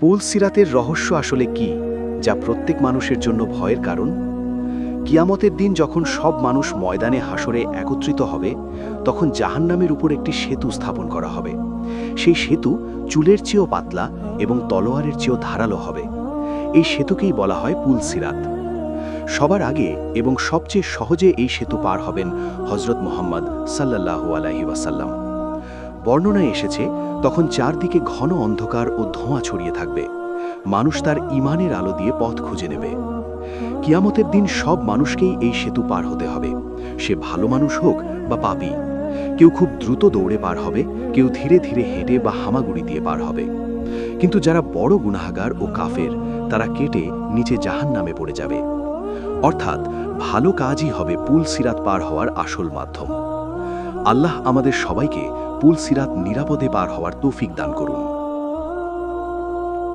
পুল সিরাতের রহস্য আসলে কি, যা প্রত্যেক মানুষের জন্য ভয়ের কারণ? কিয়ামতের দিন যখন সব মানুষ ময়দানে হাসরে একত্রিত হবে, তখন জাহান্নামের উপর একটি সেতু স্থাপন করা হবে। সেই সেতু চুলের চেয়েও পাতলা এবং তলোয়ারের চেয়েও ধারালো হবে। এই সেতুকেই বলা হয় পুল সিরাত। সবার আগে এবং সবচেয়ে সহজে এই সেতু পার হবেন হজরত মুহাম্মদ সাল্লাল্লাহু আলাইহি ওয়াসাল্লাম। বর্ণনায় এসেছে, তখন চারদিকে ঘন অন্ধকার ও ধোঁয়া ছড়িয়ে থাকবে। মানুষ তার ঈমানের আলো দিয়ে পথ খুঁজে নেবে। কিয়ামতের দিন সব মানুষকেই এই সেতু পার হতে হবে, সে ভালো মানুষ হোক বা পাপী। কেউ খুব দ্রুত দৌড়ে পার হবে, কেউ ধীরে ধীরে হেঁটে বা হামাগুড়ি দিয়ে পার হবে। কিন্তু যারা বড় গুনাহগার ও কাফের, তারা কেটে নিচে জাহান্নামে পড়ে যাবে। অর্থাৎ ভালো কাজই হবে পুল সিরাত পার হওয়ার আসল মাধ্যম। আল্লাহ আমাদের সবাইকে পুল সিরাত নিরাপদে পার হওয়ার তৌফিক দান করুন।